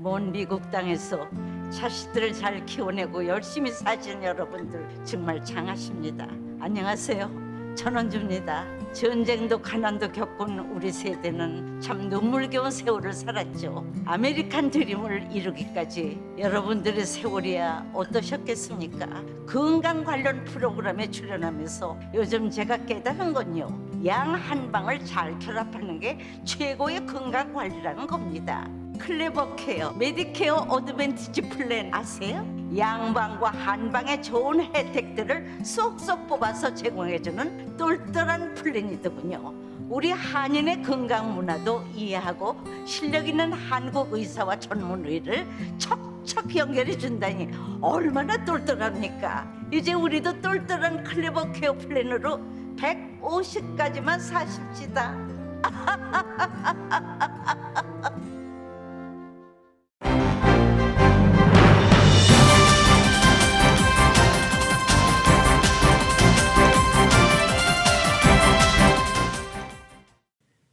먼 미국 땅에서 자식들을 잘 키워내고 열심히 사신 여러분들 정말 장하십니다. 안녕하세요. 전원주입니다. 전쟁도 가난도 겪은 우리 세대는 참 눈물겨운 세월을 살았죠. 아메리칸 드림을 이루기까지 여러분들의 세월이야 어떠셨겠습니까? 건강 관련 프로그램에 출연하면서 요즘 제가 깨달은 건요, 양 한 방을 잘 결합하는 게 최고의 건강 관리라는 겁니다. 클레버 케어, 메디케어 어드밴티지 플랜 아세요? 양방과 한방의 좋은 혜택들을 쏙쏙 뽑아서 제공해주는 똘똘한 플랜이더군요. 우리 한인의 건강 문화도 이해하고 실력 있는 한국 의사와 전문의를 척척 연결해 준다니 얼마나 똘똘합니까? 이제 우리도 똘똘한 클레버 케어 플랜으로 150까지만 사십시다.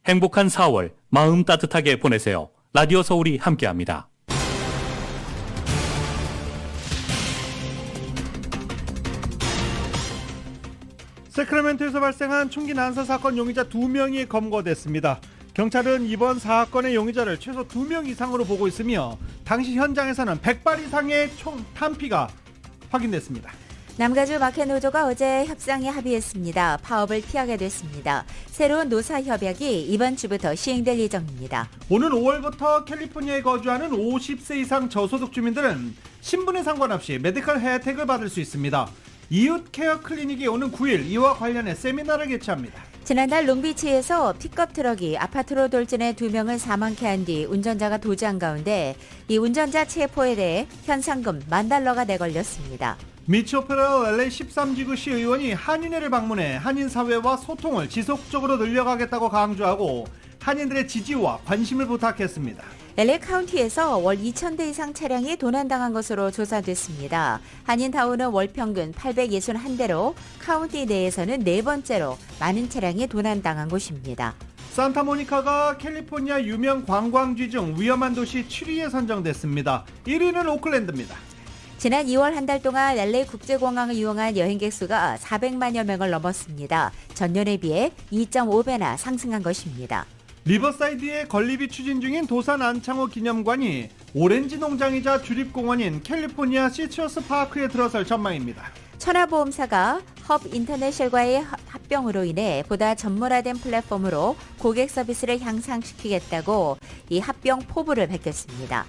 행복한 4월, 마음 따뜻하게 보내세요. 라디오 서울이 함께합니다. 세크라멘토에서 발생한 총기 난사 사건 용의자 2명이 검거됐습니다. 경찰은 이번 사건의 용의자를 최소 2명 이상으로 보고 있으며 당시 현장에서는 100발 이상의 총 탄피가 확인됐습니다. 남가주 마켓노조가 어제 협상에 합의했습니다. 파업을 피하게 됐습니다. 새로운 노사협약이 이번 주부터 시행될 예정입니다. 오는 5월부터 캘리포니아에 거주하는 50세 이상 저소득 주민들은 신분에 상관없이 메디컬 혜택을 받을 수 있습니다. 이웃 케어 클리닉이 오는 9일 이와 관련해 세미나를 개최합니다. 지난달 롱비치에서 픽업 트럭이 아파트로 돌진해 2명을 사망케 한 뒤 운전자가 도주한 가운데 이 운전자 체포에 대해 현상금 $10,000가 내걸렸습니다. 미치 오페럴 LA 13지구시 의원이 한인회를 방문해 한인 사회와 소통을 지속적으로 늘려가겠다고 강조하고 한인들의 지지와 관심을 부탁했습니다. LA 카운티에서 월 2,000대 이상 차량이 도난당한 것으로 조사됐습니다. 한인타운은 월 평균 861대로 카운티 내에서는 네 번째로 많은 차량이 도난당한 곳입니다. 산타모니카가 캘리포니아 유명 관광지 중 위험한 도시 7위에 선정됐습니다. 1위는 오클랜드입니다. 지난 2월 한 달 동안 LA 국제공항을 이용한 여행객 수가 400만여 명을 넘었습니다. 전년에 비해 2.5배나 상승한 것입니다. 리버사이드에 건립이 추진 중인 도산 안창호 기념관이 오렌지 농장이자 주립공원인 캘리포니아 시트러스 파크에 들어설 전망입니다. 천하보험사가 헙 인터내셔널과의 합병으로 인해 보다 전문화된 플랫폼으로 고객 서비스를 향상시키겠다고 이 합병 포부를 밝혔습니다.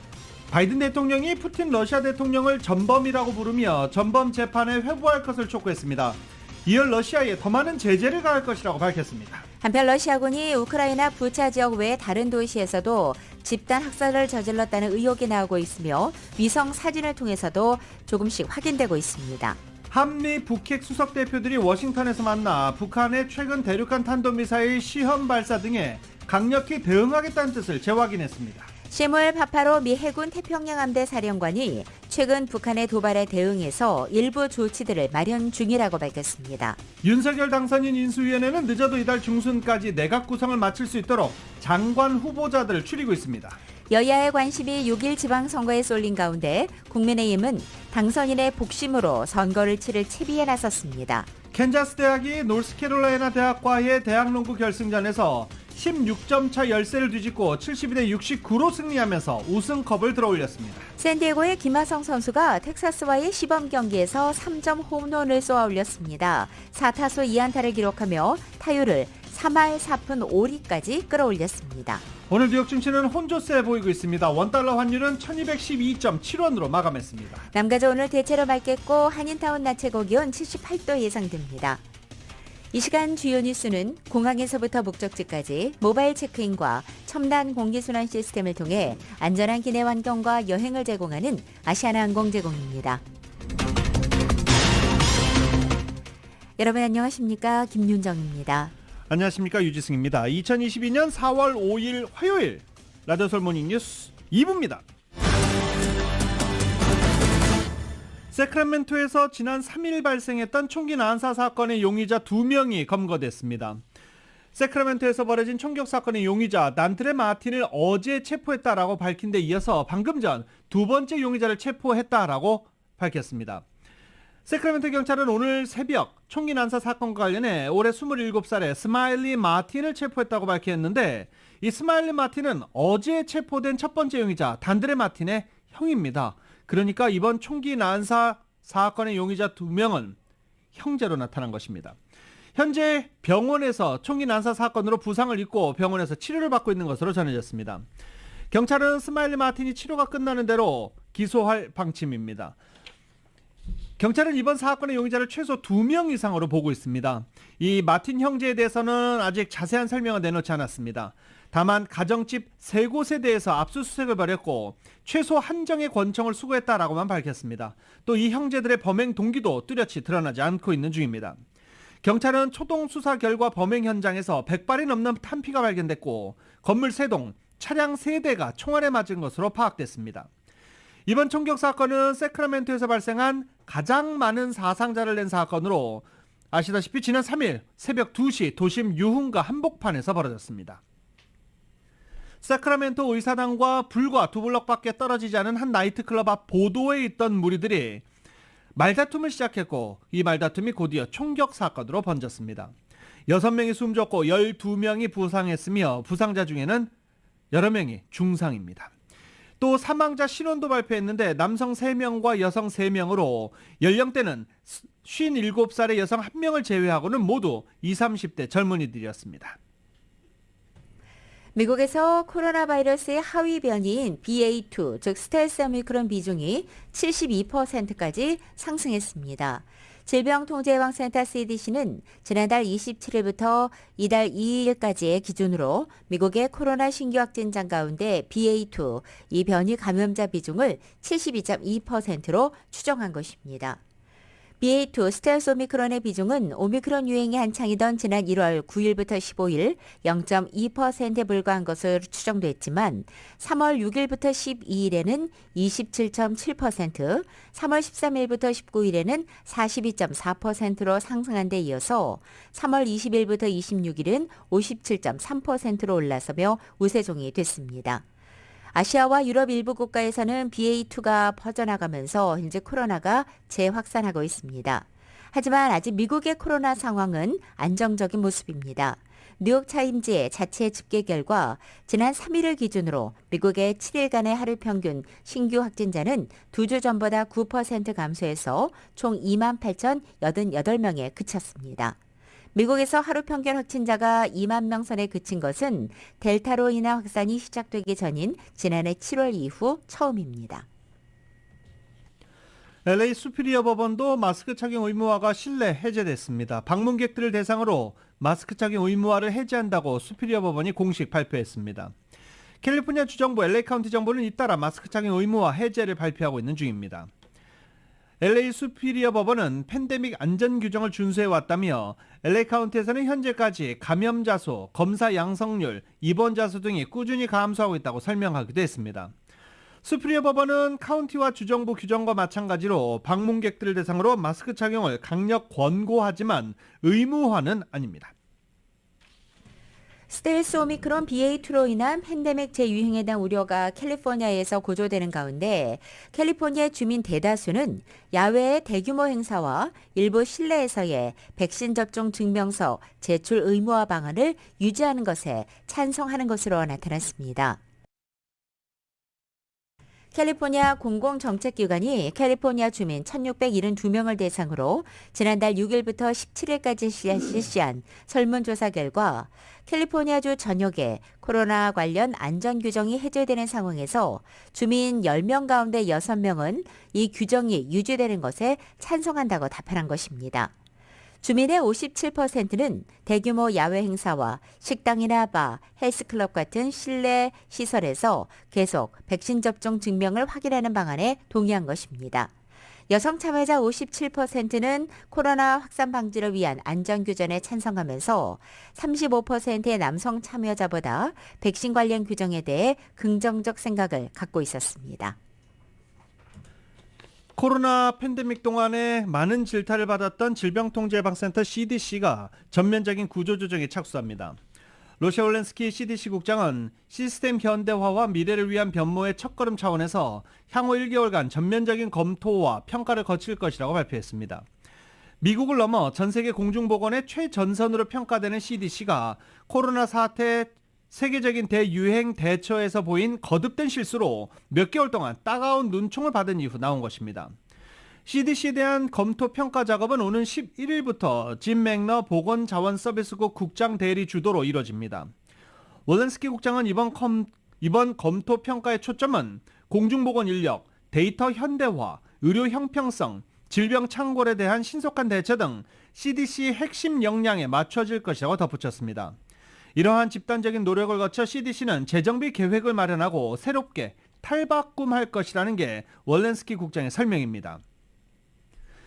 바이든 대통령이 푸틴 러시아 대통령을 전범이라고 부르며 전범 재판에 회부할 것을 촉구했습니다. 이어 러시아에 더 많은 제재를 가할 것이라고 밝혔습니다. 한편 러시아군이 우크라이나 부차 지역 외 다른 도시에서도 집단 학살을 저질렀다는 의혹이 나오고 있으며 위성 사진을 통해서도 조금씩 확인되고 있습니다. 한미 북핵 수석 대표들이 워싱턴에서 만나 북한의 최근 대륙간 탄도미사일 시험 발사 등에 강력히 대응하겠다는 뜻을 재확인했습니다. 시물 파파로 미 해군 태평양 함대 사령관이 최근 북한의 도발에 대응해서 일부 조치들을 마련 중이라고 밝혔습니다. 윤석열 당선인 인수위원회는 늦어도 이달 중순까지 내각 구성을 마칠 수 있도록 장관 후보자들을 추리고 있습니다. 여야의 관심이 6일 지방선거에 쏠린 가운데 국민의힘은 당선인의 복심으로 선거를 치를 채비에 나섰습니다. 캔자스 대학이 노스캐롤라이나 대학과의 대학농구 결승전에서 16점 차 열세를 뒤집고 72대 69로 승리하면서 우승컵을 들어올렸습니다. 샌디에고의 김하성 선수가 텍사스와의 시범 경기에서 3점 홈런을 쏘아 올렸습니다. 4타수 2안타를 기록하며 타율을 3할 4푼 5리까지 끌어올렸습니다. 오늘 뉴욕 증시는 혼조세 보이고 있습니다. 원달러 환율은 1212.7원으로 마감했습니다. 남가주 오늘 대체로 맑겠고 한인타운 낮 최고 기온 78도 예상됩니다. 이 시간 주요 뉴스는 공항에서부터 목적지까지 모바일 체크인과 첨단 공기순환 시스템을 통해 안전한 기내 환경과 여행을 제공하는 아시아나항공 제공입니다. 여러분 안녕하십니까? 김윤정입니다. 안녕하십니까? 유지승입니다. 2022년 4월 5일 화요일 라디오 서울 모닝 뉴스 2부입니다. 세크라멘토에서 지난 3일 발생했던 총기 난사 사건의 용의자 2명이 검거됐습니다. 세크라멘토에서 벌어진 총격 사건의 용의자 난트레 마틴을 어제 체포했다라고 밝힌 데 이어서 방금 전 두 번째 용의자를 체포했다라고 밝혔습니다. 세크라멘토 경찰은 오늘 새벽 총기 난사 사건과 관련해 올해 27살의 스마일리 마틴을 체포했다고 밝혔는데 이 스마일리 마틴은 어제 체포된 첫 번째 용의자 단드레 마틴의 형입니다. 그러니까 이번 총기 난사 사건의 용의자 2명은 형제로 나타난 것입니다. 현재 병원에서 총기 난사 사건으로 부상을 입고 병원에서 치료를 받고 있는 것으로 전해졌습니다. 경찰은 스마일리 마틴이 치료가 끝나는 대로 기소할 방침입니다. 경찰은 이번 사건의 용의자를 최소 2명 이상으로 보고 있습니다. 이 마틴 형제에 대해서는 아직 자세한 설명을 내놓지 않았습니다. 다만 가정집 3곳에 대해서 압수수색을 벌였고 최소 한정의 권총을 수거했다라고만 밝혔습니다. 또 이 형제들의 범행 동기도 뚜렷이 드러나지 않고 있는 중입니다. 경찰은 초동 수사 결과 범행 현장에서 100발이 넘는 탄피가 발견됐고 건물 3동, 차량 3대가 총알에 맞은 것으로 파악됐습니다. 이번 총격 사건은 세크라멘토에서 발생한 가장 많은 사상자를 낸 사건으로 아시다시피 지난 3일 새벽 2시 도심 유흥가 한복판에서 벌어졌습니다. 세크라멘토 의사당과 불과 2블럭밖에 떨어지지 않은 한 나이트클럽 앞 보도에 있던 무리들이 말다툼을 시작했고 이 말다툼이 곧이어 총격 사건으로 번졌습니다. 6명이 숨졌고 12명이 부상했으며 부상자 중에는 여러 명이 중상입니다. 또 사망자 신원도 발표했는데 남성 3명과 여성 3명으로 연령대는 57살의 여성 1명을 제외하고는 모두 20, 30대 젊은이들이었습니다. 미국에서 코로나 바이러스의 하위 변이인 BA2, 즉 스텔스 오미크론 비중이 72%까지 상승했습니다. 질병통제예방센터 CDC는 지난달 27일부터 이달 2일까지의 기준으로 미국의 코로나 신규 확진자 가운데 BA2, 이 변이 감염자 비중을 72.2%로 추정한 것입니다. BA2 스텔스 오미크론의 비중은 오미크론 유행이 한창이던 지난 1월 9일부터 15일 0.2%에 불과한 것으로 추정됐지만 3월 6일부터 12일에는 27.7%, 3월 13일부터 19일에는 42.4%로 상승한 데 이어서 3월 20일부터 26일은 57.3%로 올라서며 우세종이 됐습니다. 아시아와 유럽 일부 국가에서는 BA2가 퍼져나가면서 현재 코로나가 재확산하고 있습니다. 하지만 아직 미국의 코로나 상황은 안정적인 모습입니다. 뉴욕타임즈의 자체 집계 결과 지난 3일을 기준으로 미국의 7일간의 하루 평균 신규 확진자는 2주 전보다 9% 감소해서 총 28,088명에 그쳤습니다. 미국에서 하루 평균 확진자가 2만 명 선에 그친 것은 델타로 인한 확산이 시작되기 전인 지난해 7월 이후 처음입니다. LA 수피리어 법원도 마스크 착용 의무화가 실내 해제됐습니다. 방문객들을 대상으로 마스크 착용 의무화를 해제한다고 수피리어 법원이 공식 발표했습니다. 캘리포니아 주정부 LA 카운티 정부는 잇따라 마스크 착용 의무화 해제를 발표하고 있는 중입니다. LA 수피리어 법원은 팬데믹 안전 규정을 준수해 왔다며 LA 카운티에서는 현재까지 감염자 수, 검사 양성률, 입원자 수 등이 꾸준히 감소하고 있다고 설명하기도 했습니다. 수피리어 법원은 카운티와 주정부 규정과 마찬가지로 방문객들을 대상으로 마스크 착용을 강력 권고하지만 의무화는 아닙니다. 스텔스 오미크론 BA2로 인한 팬데믹 재유행에 대한 우려가 캘리포니아에서 고조되는 가운데 캘리포니아 주민 대다수는 야외의 대규모 행사와 일부 실내에서의 백신 접종 증명서 제출 의무화 방안을 유지하는 것에 찬성하는 것으로 나타났습니다. 캘리포니아 공공정책기관이 캘리포니아 주민 1,672명을 대상으로 지난달 6일부터 17일까지 실시한 설문조사 결과 캘리포니아주 전역에 코로나 관련 안전규정이 해제되는 상황에서 주민 10명 가운데 6명은 이 규정이 유지되는 것에 찬성한다고 답변한 것입니다. 주민의 57%는 대규모 야외 행사와 식당이나 바, 헬스클럽 같은 실내 시설에서 계속 백신 접종 증명을 확인하는 방안에 동의한 것입니다. 여성 참여자 57%는 코로나 확산 방지를 위한 안전규정에 찬성하면서 35%의 남성 참여자보다 백신 관련 규정에 대해 긍정적 생각을 갖고 있었습니다. 코로나 팬데믹 동안에 많은 질타를 받았던 질병통제예방센터 CDC가 전면적인 구조조정에 착수합니다. 로셰 올렌스키 CDC 국장은 시스템 현대화와 미래를 위한 변모의 첫걸음 차원에서 향후 1개월간 전면적인 검토와 평가를 거칠 것이라고 발표했습니다. 미국을 넘어 전 세계 공중보건의 최전선으로 평가되는 CDC가 코로나 사태 세계적인 대유행 대처에서 보인 거듭된 실수로 몇 개월 동안 따가운 눈총을 받은 이후 나온 것입니다. CDC에 대한 검토 평가 작업은 오는 11일부터 짐 맥너 보건자원서비스국 국장 대리 주도로 이뤄집니다. 월렌스키 국장은 이번 검토 평가의 초점은 공중보건 인력, 데이터 현대화, 의료 형평성, 질병 창궐에 대한 신속한 대처 등 CDC 핵심 역량에 맞춰질 것이라고 덧붙였습니다. 이러한 집단적인 노력을 거쳐 CDC는 재정비 계획을 마련하고 새롭게 탈바꿈할 것이라는 게 월렌스키 국장의 설명입니다.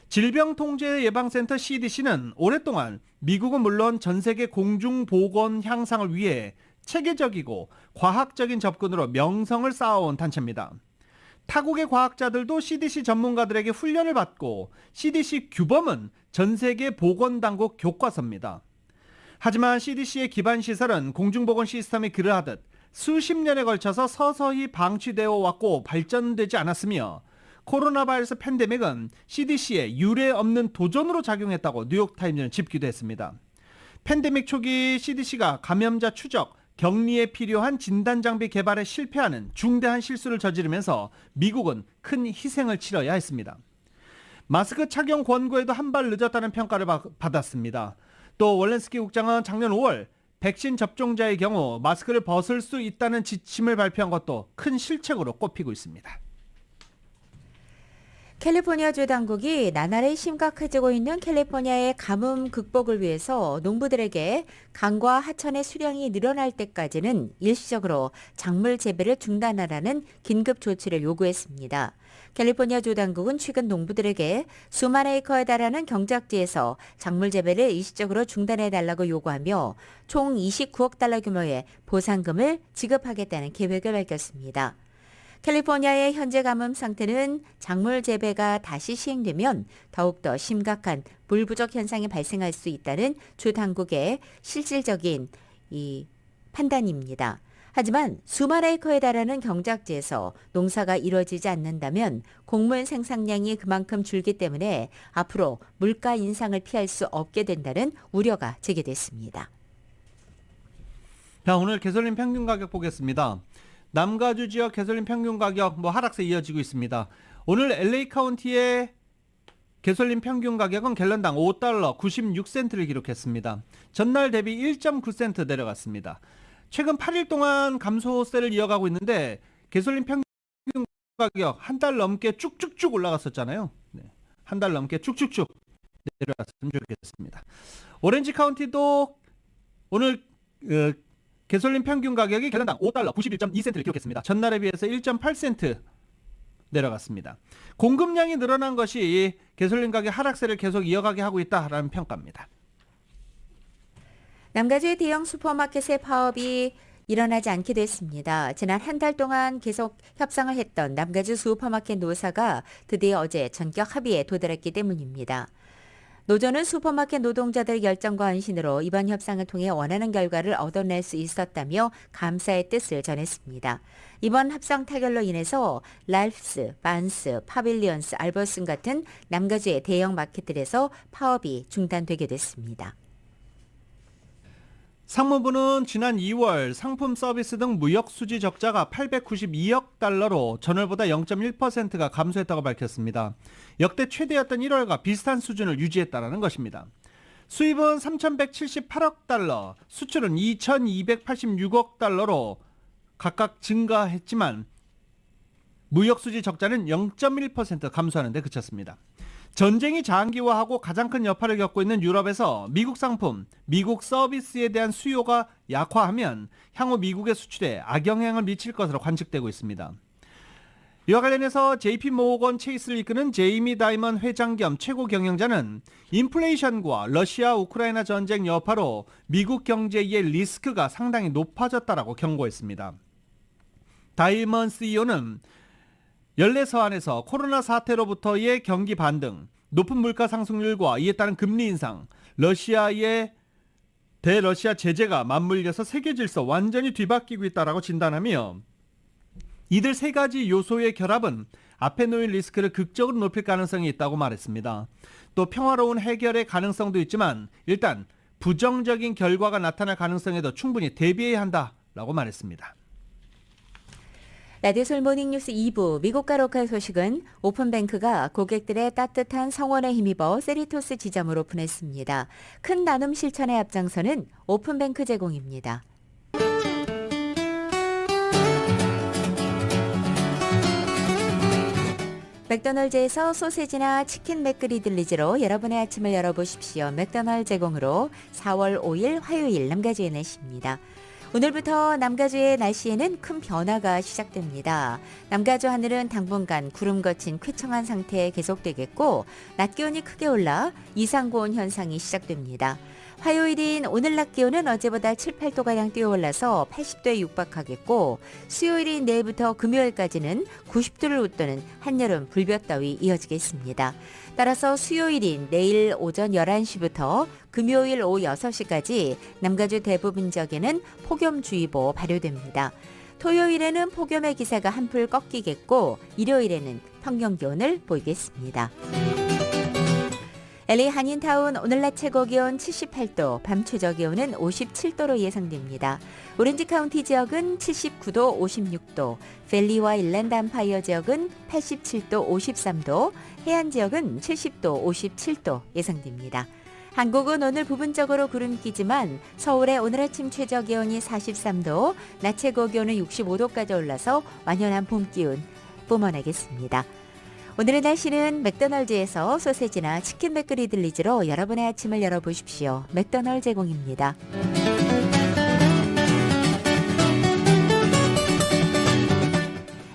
질병통제예방센터 CDC는 오랫동안 미국은 물론 전 세계 공중보건 향상을 위해 체계적이고 과학적인 접근으로 명성을 쌓아온 단체입니다. 타국의 과학자들도 CDC 전문가들에게 훈련을 받고 CDC 규범은 전 세계 보건당국 교과서입니다. 하지만 CDC의 기반 시설은 공중보건 시스템이 그러하듯 수십 년에 걸쳐서 서서히 방치되어 왔고 발전되지 않았으며 코로나 바이러스 팬데믹은 CDC의 유례 없는 도전으로 작용했다고 뉴욕타임즈는 짚기도 했습니다. 팬데믹 초기 CDC가 감염자 추적, 격리에 필요한 진단장비 개발에 실패하는 중대한 실수를 저지르면서 미국은 큰 희생을 치러야 했습니다. 마스크 착용 권고에도 한 발 늦었다는 평가를 받았습니다. 또 월렌스키 국장은 작년 5월 백신 접종자의 경우 마스크를 벗을 수 있다는 지침을 발표한 것도 큰 실책으로 꼽히고 있습니다. 캘리포니아주 당국이 나날이 심각해지고 있는 캘리포니아의 가뭄 극복을 위해서 농부들에게 강과 하천의 수량이 늘어날 때까지는 일시적으로 작물 재배를 중단하라는 긴급 조치를 요구했습니다. 캘리포니아주 당국은 최근 농부들에게 수만 에이커에 달하는 경작지에서 작물 재배를 일시적으로 중단해달라고 요구하며 총 29억 달러 규모의 보상금을 지급하겠다는 계획을 밝혔습니다. 캘리포니아의 현재 가뭄 상태는 작물 재배가 다시 시행되면 더욱더 심각한 물 부족 현상이 발생할 수 있다는 주 당국의 실질적인 판단입니다. 하지만 수만 에이커에 달하는 경작지에서 농사가 이루어지지 않는다면 곡물 생산량이 그만큼 줄기 때문에 앞으로 물가 인상을 피할 수 없게 된다는 우려가 제기됐습니다. 자, 오늘 개솔린 평균 가격 보겠습니다. 남가주 지역 개솔린 평균 가격 하락세 이어지고 있습니다. 오늘 LA 카운티의 개솔린 평균 가격은 갤런당 5달러 96센트를 기록했습니다. 전날 대비 1.9센트 내려갔습니다. 최근 8일 동안 감소세를 이어가고 있는데 개솔린 평균 가격 한 달 넘게 쭉쭉쭉 올라갔었잖아요. 한 달 넘게 쭉쭉쭉 내려갔으면 좋겠습니다. 오렌지 카운티도 오늘 개솔린 평균 가격이 갤런당 5달러 91.2센트를 기록했습니다. 전날에 비해서 1.8센트 내려갔습니다. 공급량이 늘어난 것이 개솔린 가격 하락세를 계속 이어가게 하고 있다라는 평가입니다. 남가주의 대형 슈퍼마켓의 파업이 일어나지 않게 됐습니다. 지난 한 달 동안 계속 협상을 했던 남가주 슈퍼마켓 노사가 드디어 어제 전격 합의에 도달했기 때문입니다. 노조는 슈퍼마켓 노동자들의 열정과 헌신으로 이번 협상을 통해 원하는 결과를 얻어낼 수 있었다며 감사의 뜻을 전했습니다. 이번 합상 타결로 인해서 랄프스, 반스, 파빌리언스, 알버슨 같은 남가주의 대형 마켓들에서 파업이 중단되게 됐습니다. 상무부는 지난 2월 상품 서비스 등 무역 수지 적자가 892억 달러로 전월보다 0.1%가 감소했다고 밝혔습니다. 역대 최대였던 1월과 비슷한 수준을 유지했다는 것입니다. 수입은 3,178억 달러, 수출은 2,286억 달러로 각각 증가했지만 무역 수지 적자는 0.1% 감소하는 데 그쳤습니다. 전쟁이 장기화하고 가장 큰 여파를 겪고 있는 유럽에서 미국 상품, 미국 서비스에 대한 수요가 약화하면 향후 미국의 수출에 악영향을 미칠 것으로 관측되고 있습니다. 이와 관련해서 JP 모건 체이스를 이끄는 제이미 다이먼 회장 겸 최고 경영자는 인플레이션과 러시아 우크라이나 전쟁 여파로 미국 경제의 리스크가 상당히 높아졌다라고 경고했습니다. 다이먼 CEO는 연례 서한에서 코로나 사태로부터의 경기 반등, 높은 물가 상승률과 이에 따른 금리 인상, 러시아의 대러시아 제재가 맞물려서 세계 질서 완전히 뒤바뀌고 있다라고 진단하며 이들 세 가지 요소의 결합은 앞에 놓인 리스크를 극적으로 높일 가능성이 있다고 말했습니다. 또 평화로운 해결의 가능성도 있지만 일단 부정적인 결과가 나타날 가능성에도 충분히 대비해야 한다라고 말했습니다. 라디오 솔모닝뉴스 2부 미국과 로컬 소식은 오픈뱅크가 고객들의 따뜻한 성원에 힘입어 세리토스 지점을 오픈했습니다. 큰 나눔 실천의 앞장서는 오픈뱅크 제공입니다. 맥도널드에서 소세지나 치킨 맥그리들리즈로 여러분의 아침을 열어보십시오. 맥도널드 제공으로 4월 5일 화요일 남가주의 날씨입니다. 오늘부터 남가주의 날씨에는 큰 변화가 시작됩니다. 남가주 하늘은 당분간 구름 거친 쾌청한 상태 계속되겠고 낮 기온이 크게 올라 이상고온 현상이 시작됩니다. 화요일인 오늘 낮 기온은 어제보다 7, 8도가량 뛰어올라서 80도에 육박하겠고 수요일인 내일부터 금요일까지는 90도를 웃도는 한여름 불볕 더위 이어지겠습니다. 따라서 수요일인 내일 오전 11시부터 금요일 오후 6시까지 남가주 대부분 지역에는 폭염주의보 발효됩니다. 토요일에는 폭염의 기세가 한풀 꺾이겠고 일요일에는 평년 기온을 보이겠습니다. LA 한인타운 오늘 낮 최고 기온 78도, 밤 최저 기온은 57도로 예상됩니다. 오렌지 카운티 지역은 79도, 56도, 밸리와 일랜드 암파이어 지역은 87도, 53도, 해안 지역은 70도, 57도 예상됩니다. 한국은 오늘 부분적으로 구름 끼지만 서울의 오늘 아침 최저 기온이 43도, 낮 최고 기온은 65도까지 올라서 완연한 봄 기운 뿜어내겠습니다. 오늘의 날씨는 맥도널드에서 소세지나 치킨 맥그리들리즈로 여러분의 아침을 열어보십시오. 맥도널드 제공입니다.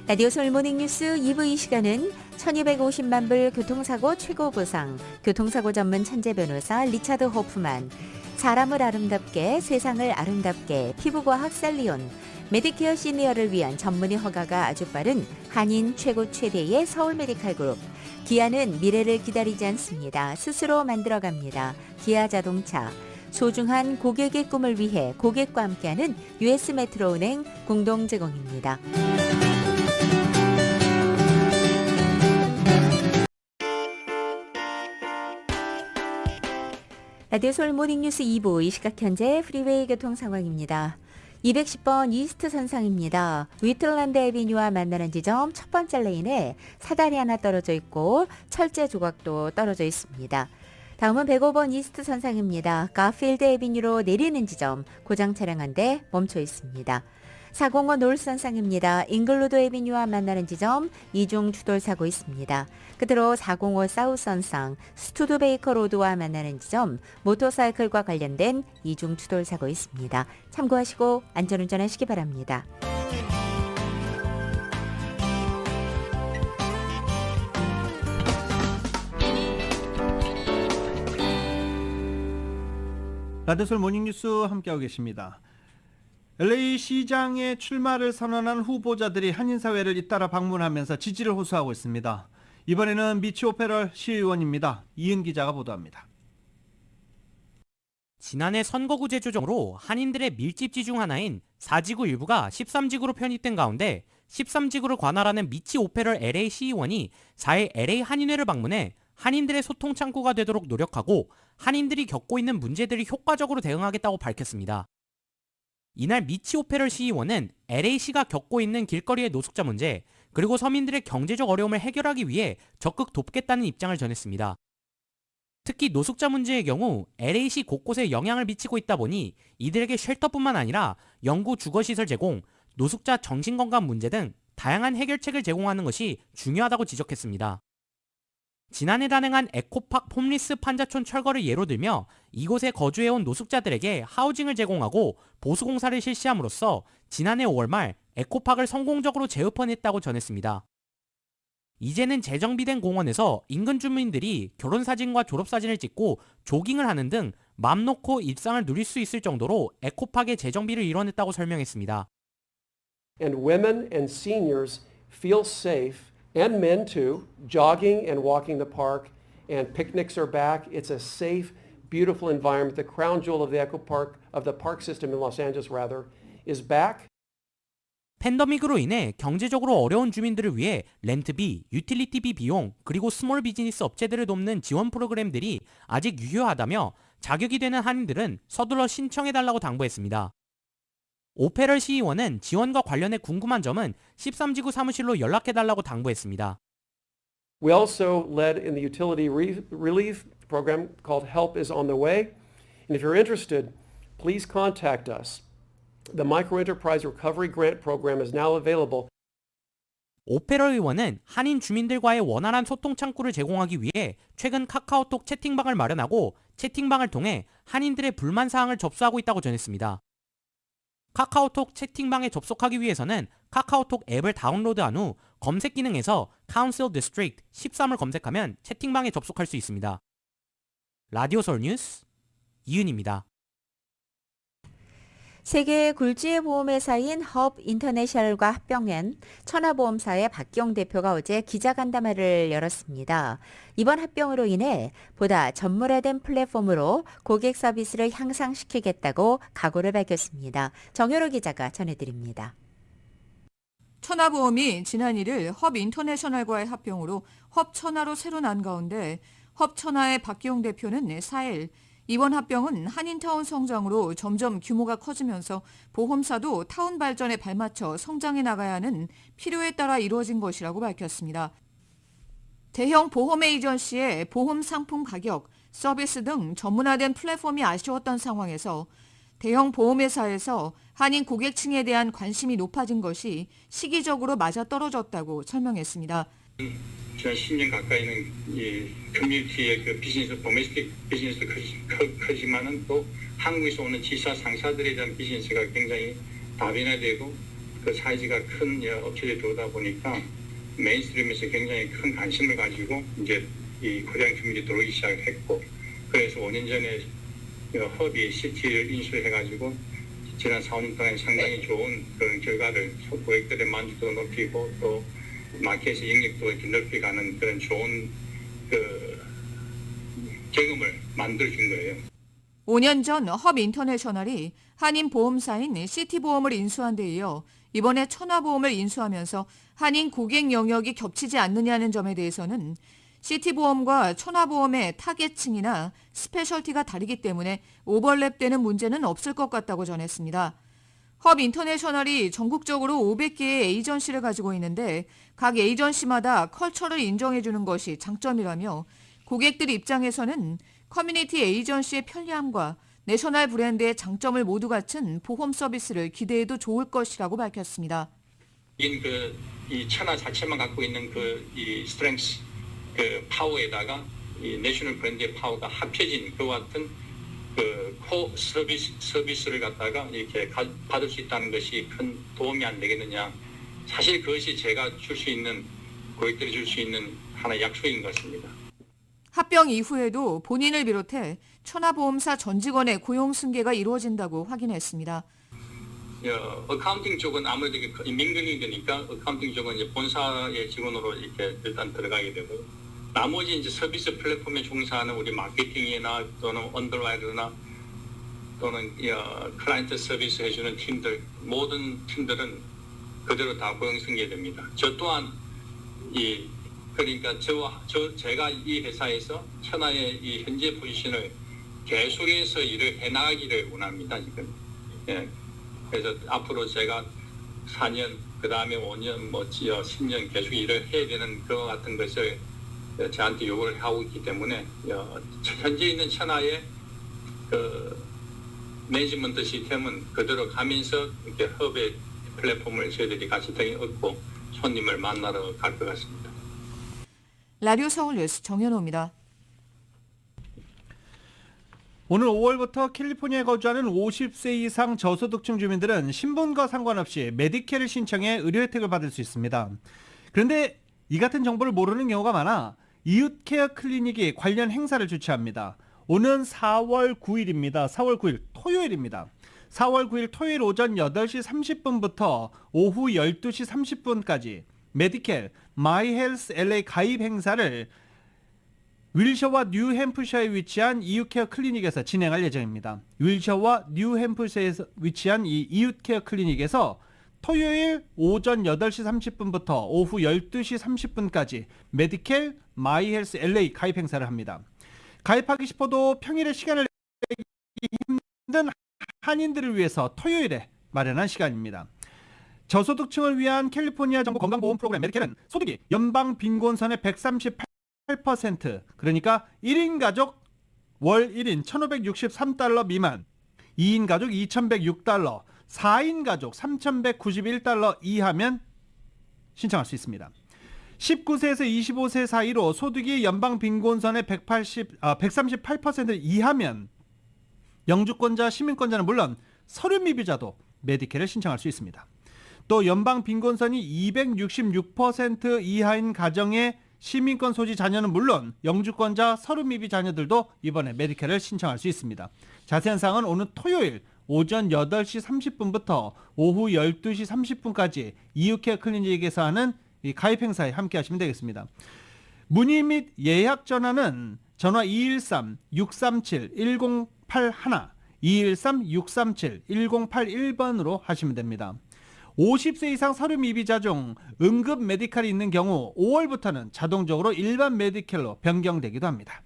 라디오 솔모닝뉴스 2부 이 시간은 1250만 불 교통사고 최고 보상, 교통사고 전문 천재 변호사 리차드 호프만, 사람을 아름답게 세상을 아름답게 피부과학 살리온, 메디케어 시니어를 위한 전문의 허가가 아주 빠른 한인 최고 최대의 서울 메디칼 그룹, 기아는 미래를 기다리지 않습니다. 스스로 만들어갑니다. 기아 자동차, 소중한 고객의 꿈을 위해 고객과 함께하는 US 메트로은행 공동 제공입니다. 라디오 서울 모닝뉴스 2부 이 시각 현재 프리웨이 교통 상황입니다. 210번 이스트 선상입니다. 위틀랜드 애비뉴와 만나는 지점 첫 번째 레인에 사다리 하나 떨어져 있고 철제 조각도 떨어져 있습니다. 다음은 105번 이스트 선상입니다. 가필드 애비뉴로 내리는 지점 고장 차량 한 대 멈춰 있습니다. 405 놀스 선상입니다. 잉글루드 애비뉴와 만나는 지점 이중 추돌 사고 있습니다. 끝으로 405 사우스 선상 스투드베이커 로드와 만나는 지점 모터사이클과 관련된 이중 추돌 사고 있습니다. 참고하시고 안전운전하시기 바랍니다. 라디오솔 모닝뉴스 함께하고 계십니다. LA 시장에 출마를 선언한 후보자들이 한인사회를 잇따라 방문하면서 지지를 호소하고 있습니다. 이번에는 미치 오페럴 시의원입니다. 이은 기자가 보도합니다. 지난해 선거구제 조정으로 한인들의 밀집지 중 하나인 4지구 일부가 13지구로 편입된 가운데 13지구를 관할하는 미치 오페럴 LA 시의원이 4일 LA 한인회를 방문해 한인들의 소통 창구가 되도록 노력하고 한인들이 겪고 있는 문제들을 효과적으로 대응하겠다고 밝혔습니다. 이날 미치 오페럴 시의원은 LA시가 겪고 있는 길거리의 노숙자 문제 그리고 서민들의 경제적 어려움을 해결하기 위해 적극 돕겠다는 입장을 전했습니다. 특히 노숙자 문제의 경우 LA시 곳곳에 영향을 미치고 있다 보니 이들에게 쉘터뿐만 아니라 영구 주거시설 제공, 노숙자 정신건강 문제 등 다양한 해결책을 제공하는 것이 중요하다고 지적했습니다. 지난해 단행한 에코팍 홈리스 판자촌 철거를 예로 들며 이곳에 거주해온 노숙자들에게 하우징을 제공하고 보수공사를 실시함으로써 지난해 5월 말 에코팍을 성공적으로 재오픈했다고 전했습니다. 이제는 재정비된 공원에서 인근 주민들이 결혼사진과 졸업사진을 찍고 조깅을 하는 등 맘 놓고 일상을 누릴 수 있을 정도로 에코팍의 재정비를 이뤄냈다고 설명했습니다. And women and seniors feel safe and men too, jogging and walking the park, and picnics are back. It's a safe, beautiful environment. The crown jewel of the Echo Park, of the park system in Los Angeles rather, is back. 팬데믹으로 인해 경제적으로 어려운 주민들을 위해 렌트비, 유틸리티비 비용, 그리고 스몰 비즈니스 업체들을 돕는 지원 프로그램들이 아직 유효하다며 자격이 되는 한인들은 서둘러 신청해달라고 당부했습니다. 오페럴 시의원은 지원과 관련해 궁금한 점은 13지구 사무실로 연락해달라고 당부했습니다. We also led in the utility relief program called Help is on the Way. And if you're interested, please contact us. The Microenterprise Recovery Grant Program is now available. 오페럴 의원은 한인 주민들과의 원활한 소통 창구를 제공하기 위해 최근 카카오톡 채팅방을 마련하고 채팅방을 통해 한인들의 불만 사항을 접수하고 있다고 전했습니다. 카카오톡 채팅방에 접속하기 위해서는 카카오톡 앱을 다운로드한 후 검색 기능에서 Council District 13을 검색하면 채팅방에 접속할 수 있습니다. 라디오 서울 뉴스 이은입니다. 세계 굴지의 보험회사인 헙 인터내셔널과 합병한 천하보험사의 박기용 대표가 어제 기자간담회를 열었습니다. 이번 합병으로 인해 보다 전문화된 플랫폼으로 고객 서비스를 향상시키겠다고 각오를 밝혔습니다. 정효로 기자가 전해드립니다. 천하보험이 지난 1일 헙 인터내셔널과의 합병으로 헙천하로 새로 난 가운데 헙천하의 박기용 대표는 4일 이번 합병은 한인타운 성장으로 점점 규모가 커지면서 보험사도 타운 발전에 발맞춰 성장해 나가야 하는 필요에 따라 이루어진 것이라고 밝혔습니다. 대형 보험 에이전시의 보험 상품 가격, 서비스 등 전문화된 플랫폼이 아쉬웠던 상황에서 대형 보험회사에서 한인 고객층에 대한 관심이 높아진 것이 시기적으로 맞아떨어졌다고 설명했습니다. 지난 10년 가까이는 이 커뮤니티의 그 비즈니스, 도메스틱 비즈니스 크지만은 또 한국에서 오는 지사 상사들에 대한 비즈니스가 굉장히 다변화되고 그 사이즈가 큰 업체들이 들어오다 보니까 메인스트림에서 굉장히 큰 관심을 가지고 이제 이 코리안 커뮤니티 들어오기 시작했고 그래서 5년 전에 헙이 시티를 인수해가지고 지난 4년 동안 상당히 좋은 그런 결과를 고객들의 만족도도 높이고 또 마켓의 영역도 이렇게 넓혀가는 그런 좋은 그 경험을 만들어준 거예요. 5년 전 헙 인터내셔널이 한인 보험사인 시티보험을 인수한 데 이어 이번에 천하보험을 인수하면서 한인 고객 영역이 겹치지 않느냐는 점에 대해서는 시티보험과 천하보험의 타겟층이나 스페셜티가 다르기 때문에 오버랩되는 문제는 없을 것 같다고 전했습니다. 헙 인터내셔널이 전국적으로 500개의 에이전시를 가지고 있는데 각 에이전시마다 컬처를 인정해주는 것이 장점이라며 고객들 입장에서는 커뮤니티 에이전시의 편리함과 내셔널 브랜드의 장점을 모두 갖춘 보험 서비스를 기대해도 좋을 것이라고 밝혔습니다. 이 천하 자체만 갖고 있는 이 스트렝스 그 파워에다가 이 내셔널 브랜드의 파워가 합쳐진 그와 같은 코 서비스를 갖다가 이렇게 받을 수 있다는 것이 큰 도움이 안 되겠느냐. 사실 그것이 제가 줄 수 있는, 고객들이 줄 수 있는 하나의 약속인 것 같습니다. 합병 이후에도 본인을 비롯해 천하보험사 전 직원의 고용 승계가 이루어진다고 확인했습니다. 어카운팅 쪽은 아무래도 민근이 되니까 어카운팅 쪽은 이제 본사의 직원으로 이렇게 일단 들어가게 되고 나머지 이제 서비스 플랫폼에 종사하는 우리 마케팅이나 또는 언더라이터나 또는 클라이언트 서비스 해주는 팀들 모든 팀들은 그대로 다 고용 승계됩니다. 저 또한 그러니까 제가 이 회사에서 천하의 이 현재 포지션을 계속해서 일을 해나가기를 원합니다 지금. 그래서 앞으로 제가 4년 그 다음에 5년 10년 계속 일을 해야 되는 그와 같은 것을 저한테 요구를 하고 있기 때문에 현재 있는 천하의 매니지먼트 시스템은 그대로 가면서 이렇게 헙의 플랫폼을 저희들이 같이 얻고 손님을 만나러 갈 것 같습니다. 라디오 서울 뉴스 정현호입니다. 오늘 5월부터 캘리포니아에 거주하는 50세 이상 저소득층 주민들은 신분과 상관없이 메디케어를 신청해 의료 혜택을 받을 수 있습니다. 그런데 이 같은 정보를 모르는 경우가 많아 이웃케어 클리닉이 관련 행사를 주최합니다. 오는 4월 9일입니다. 4월 9일 토요일입니다. 4월 9일 토요일 오전 8시 30분부터 오후 12시 30분까지 메디켈 마이 헬스 LA 가입 행사를 윌셔와 뉴햄프셔에 위치한 이웃케어 클리닉에서 진행할 예정입니다. 윌셔와 뉴햄프셔에 위치한 이 이웃케어 클리닉에서 토요일 오전 8시 30분부터 오후 12시 30분까지 메디켈 마이 헬스 LA 가입 행사를 합니다. 가입하기 싶어도 평일에 시간을 내기 힘든 한인들을 위해서 토요일에 마련한 시간입니다. 저소득층을 위한 캘리포니아 정부 건강보험 프로그램 메디켈은 소득이 연방 빈곤선의 138%, 그러니까 1인 가족 월 1인 1,563달러 미만, 2인 가족 2,106달러, 4인 가족 3,191달러 이하면 신청할 수 있습니다. 19세에서 25세 사이로 소득이 연방 빈곤선의 138% 이하면 영주권자, 시민권자는 물론 서류 미비자도 메디켈을 신청할 수 있습니다. 또 연방 빈곤선이 266% 이하인 가정의 시민권 소지 자녀는 물론 영주권자, 서류 미비 자녀들도 이번에 메디켈을 신청할 수 있습니다. 자세한 사항은 오늘 토요일 오전 8시 30분부터 오후 12시 30분까지 이웃케어 클리닉에서 하는 이 가입 행사에 함께 하시면 되겠습니다. 문의 및 예약 전화는 전화 213-637-1081, 213-637-1081번으로 하시면 됩니다. 50세 이상 서류 미비자 중 응급 메디칼이 있는 경우 5월부터는 자동적으로 일반 메디칼로 변경되기도 합니다.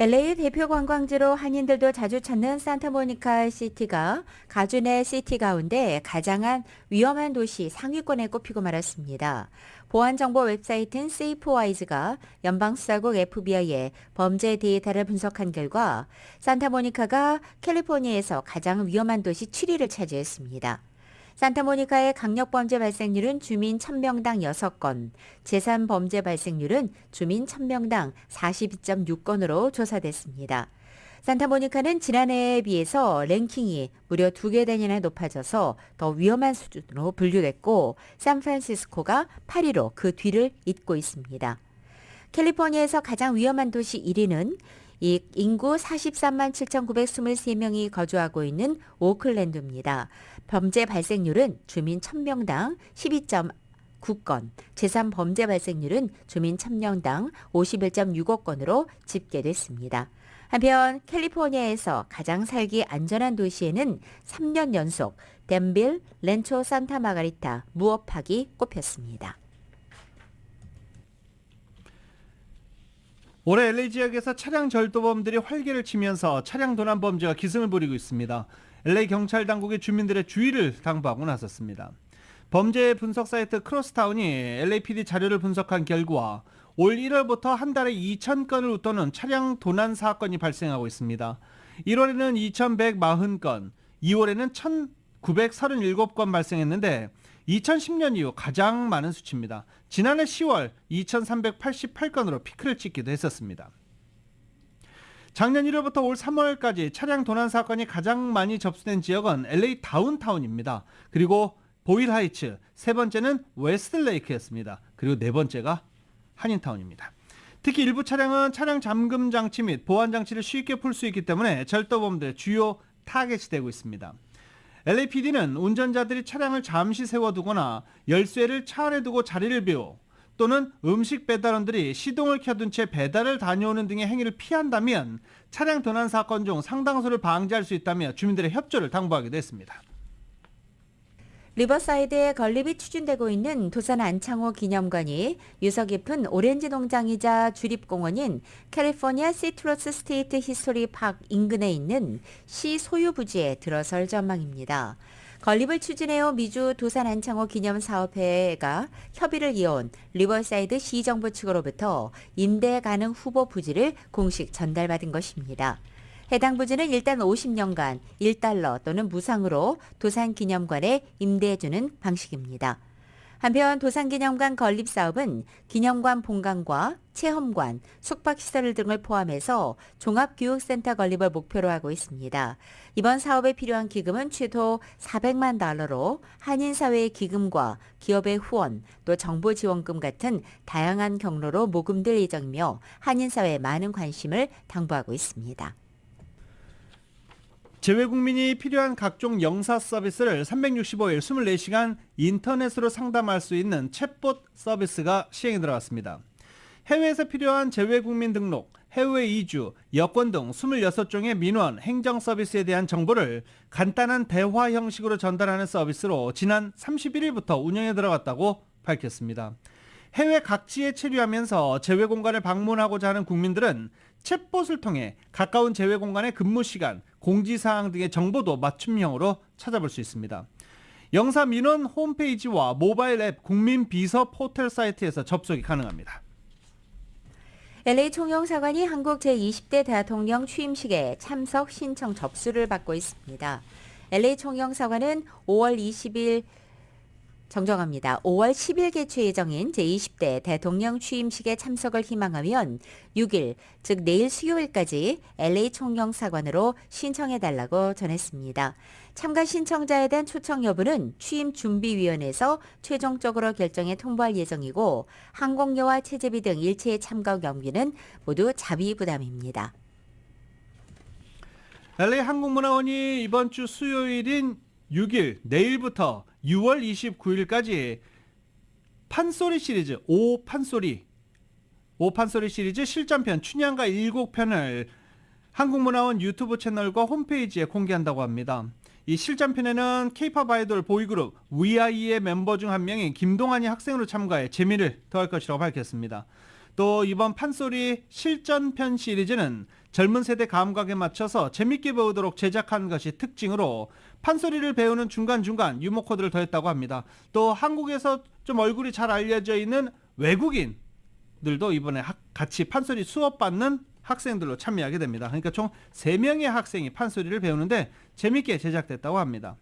LA 대표 관광지로 한인들도 자주 찾는 산타모니카 시티가 가주 내 시티 가운데 가장 위험한 도시 상위권에 꼽히고 말았습니다. 보안정보 웹사이트인 세이프와이즈가 연방수사국 FBI의 범죄 데이터를 분석한 결과 산타모니카가 캘리포니아에서 가장 위험한 도시 7위를 차지했습니다. 산타모니카의 강력범죄 발생률은 주민 1000명당 6건, 재산범죄 발생률은 주민 1000명당 42.6건으로 조사됐습니다. 산타모니카는 지난해에 비해서 랭킹이 무려 2개 단위나 높아져서 더 위험한 수준으로 분류됐고 샌프란시스코가 8위로 그 뒤를 잇고 있습니다. 캘리포니아에서 가장 위험한 도시 1위는 이 인구 43만 7,923명이 거주하고 있는 오클랜드입니다. 범죄 발생률은 주민 1000명당 12.9건, 재산 범죄 발생률은 주민 1000명당 51.6억 건으로 집계됐습니다. 한편 캘리포니아에서 가장 살기 안전한 도시에는 3년 연속 댄빌, 렌초 산타 마가리타, 무어팍이 꼽혔습니다. 올해 LA 지역에서 차량 절도범들이 활개를 치면서 차량 도난 범죄가 기승을 부리고 있습니다. LA 경찰 당국이 주민들의 주의를 당부하고 나섰습니다. 범죄 분석 사이트 크로스타운이 LAPD 자료를 분석한 결과 올 1월부터 한 달에 2,000건을 웃도는 차량 도난 사건이 발생하고 있습니다. 1월에는 2,140건, 2월에는 1,937건 발생했는데 2010년 이후 가장 많은 수치입니다. 지난해 10월 2,388건으로 피크를 찍기도 했었습니다. 작년 1월부터 올 3월까지 차량 도난 사건이 가장 많이 접수된 지역은 LA 다운타운입니다. 그리고 보일 하이츠, 세 번째는 웨스트레이크였습니다. 그리고 네 번째가 한인타운입니다. 특히 일부 차량은 차량 잠금 장치 및 보안 장치를 쉽게 풀 수 있기 때문에 절도범들의 주요 타겟이 되고 있습니다. LAPD는 운전자들이 차량을 잠시 세워두거나 열쇠를 차 안에 두고 자리를 비워 또는 음식 배달원들이 시동을 켜둔 채 배달을 다녀오는 등의 행위를 피한다면 차량 도난 사건 중 상당수를 방지할 수 있다며 주민들의 협조를 당부하기도 했습니다. 리버사이드에 건립이 추진되고 있는 도산 안창호 기념관이 유서 깊은 오렌지 농장이자 주립공원인 캘리포니아 시트러스 스테이트 히스토리 파크 인근에 있는 시 소유 부지에 들어설 전망입니다. 건립을 추진해온 미주 도산 안창호 기념사업회가 협의를 이어온 리버사이드 시정부 측으로부터 임대 가능 후보 부지를 공식 전달받은 것입니다. 해당 부지는 일단 50년간 $1 또는 무상으로 도산기념관에 임대해주는 방식입니다. 한편 도산기념관 건립 사업은 기념관 본관과 체험관, 숙박시설 등을 포함해서 종합교육센터 건립을 목표로 하고 있습니다. 이번 사업에 필요한 기금은 최소 $400만 한인사회의 기금과 기업의 후원, 또 정보지원금 같은 다양한 경로로 모금될 예정이며 한인사회에 많은 관심을 당부하고 있습니다. 재외국민이 필요한 각종 영사 서비스를 365일 24시간 인터넷으로 상담할 수 있는 챗봇 서비스가 시행에 들어갔습니다. 해외에서 필요한 재외국민 등록, 해외 이주, 여권 등 26종의 민원, 행정 서비스에 대한 정보를 간단한 대화 형식으로 전달하는 서비스로 지난 31일부터 운영에 들어갔다고 밝혔습니다. 해외 각지에 체류하면서 재외공간을 방문하고자 하는 국민들은 챗봇을 통해 가까운 재외공간의 근무 시간, 공지사항 등의 정보도 맞춤형으로 찾아볼 수 있습니다. 영사 민원 홈페이지와 모바일 앱 국민비서 포털 사이트에서 접속이 가능합니다. LA 총영사관이 한국 제20대 대통령 취임식에 참석 신청 접수를 받고 있습니다. LA 총영사관은 5월 20일 10일 개최 예정인 제20대 대통령 취임식에 참석을 희망하면 6일, 즉 내일 수요일까지 LA 총영사관으로 신청해달라고 전했습니다. 참가 신청자에 대한 초청 여부는 취임준비위원회에서 최종적으로 결정해 통보할 예정이고 항공료와 체제비 등 일체의 참가 경비는 모두 자비 부담입니다. LA 한국문화원이 이번 주 수요일인 6일 내일부터 6월 29일까지 판소리 시리즈 5판소리 시리즈 실전편 춘향가 7편을 한국문화원 유튜브 채널과 홈페이지에 공개한다고 합니다. 이 실전편에는 K-POP 아이돌 보이그룹 VI의 멤버 중 한 명인 김동완이 학생으로 참가해 재미를 더할 것이라고 밝혔습니다. 또 이번 판소리 실전편 시리즈는 젊은 세대 감각에 맞춰서 재밌게 배우도록 제작한 것이 특징으로 판소리를 배우는 중간중간 유머 코드를 더했다고 합니다. 또 한국에서 좀 얼굴이 잘 알려져 있는 외국인들도 이번에 같이 판소리 수업받는 학생들로 참여하게 됩니다. 그러니까 총 3명의 학생이 판소리를 배우는데 재밌게 제작됐다고 합니다.